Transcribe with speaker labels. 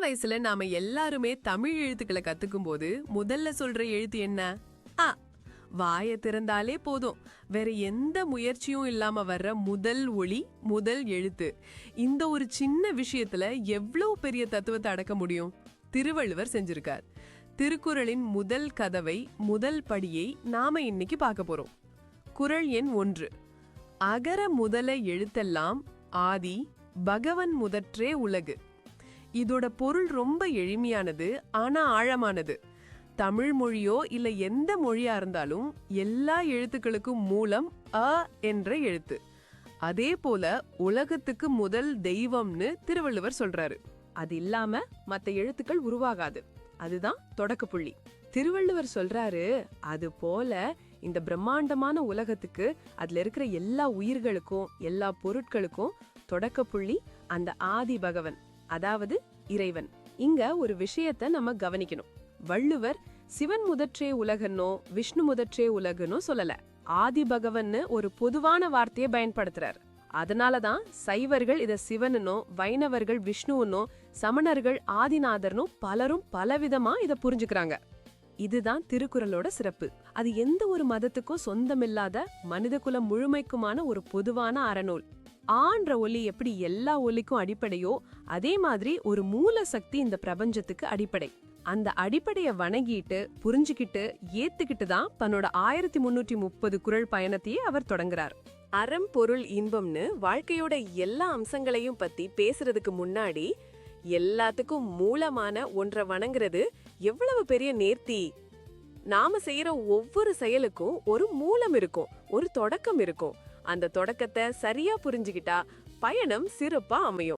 Speaker 1: வயசுல நாம எல்லாருமே தமிழ் எழுத்துக்களை கத்துக்கும் போது முதல்ல சொல்ற எழுத்து என்ன? ஆ. வாயை திறந்தாலே போதும், வேற எந்த முயற்சியும் இல்லாம வர்ற முதல் ஒளி, முதல் எழுத்து. இந்த ஒரு சின்ன விஷயத்துல எவ்வளவு பெரிய தத்துவத்தை அடக்க முடியும்? திருவள்ளுவர் செஞ்சிருக்கார். திருக்குறளின் முதல் கதவை, முதல் படியை நாம இன்னைக்கு பார்க்க போறோம். குறள் எண் 1. அகர முதல எழுத்தெல்லாம் ஆதி பகவன் முதற்றே உலகு. இதோட பொருள் ரொம்ப எளிமையானது, ஆனா ஆழமானது. தமிழ் மொழியோ இல்ல எந்த மொழியா இருந்தாலும் எல்லா எழுத்துக்களுக்கும் மூலம் அ என்ற எழுத்து. அதே போல உலகத்துக்கு முதல் தெய்வம்னு திருவள்ளுவர் சொல்றாரு. அது இல்லாம மத்த எழுத்துக்கள் உருவாகாது. அதுதான் தொடக்க புள்ளி. திருவள்ளுவர் சொல்றாரு, அது போல இந்த பிரம்மாண்டமான உலகத்துக்கு, அதுல இருக்கிற எல்லா உயிர்களுக்கும் எல்லா பொருட்களுக்கும் தொடக்க புள்ளி அந்த ஆதி பகவன், அதாவது இறைவன். இங்க ஒரு விஷயத்த நம்ம கவனிக்கணும். வள்ளுவர் சிவன் முதற்றே உலகனோ விஷ்ணு முதற்றே உலகனோ சொல்லல. ஆதி பகவன்னு ஒரு பொதுவான வார்த்தையை பயன்படுத்துறார். அதனாலதான் சைவர்கள் இத சிவனுனோ, வைணவர்கள் விஷ்ணுவனோ, சமணர்கள் ஆதிநாதர்னோ பலரும் பலவிதமா இத புரிஞ்சுக்கிறாங்க. இதுதான் திருக்குறளோட சிறப்பு. அது எந்த ஒரு மதத்துக்கும் சொந்தமில்லாத மனித குலம் முழுமைக்குமான ஒரு பொதுவான அறநூல். ஆன்ற ஒலி எப்படி எல்லா ஒலிக்கும் அடிப்படையோ, அதே மாதிரி ஒரு மூல சக்தி இந்த பிரபஞ்சத்துக்கு அடிப்படை. அந்த அடிப்படைய வணங்கிட்டு புரிஞ்சுக்கிட்டு ஏத்துக்கிட்டு தான் தன்னோட 1330 குறள் பயணத்தையே அவர் தொடங்குறார். அறம் பொருள் இன்பம்னு வாழ்க்கையோட எல்லா அம்சங்களையும் பத்தி பேசுறதுக்கு முன்னாடி எல்லாத்துக்கும் மூலமான ஒன்றை வணங்குறது எவ்வளவு பெரிய நேர்த்தி. நாம செய்யற ஒவ்வொரு செயலுக்கும் ஒரு மூலம் இருக்கும், ஒரு தொடக்கம் இருக்கும். அந்த தொடக்கத்தை சரியா புரிஞ்சுக்கிட்டா பயணம் சிறப்பா அமையும்.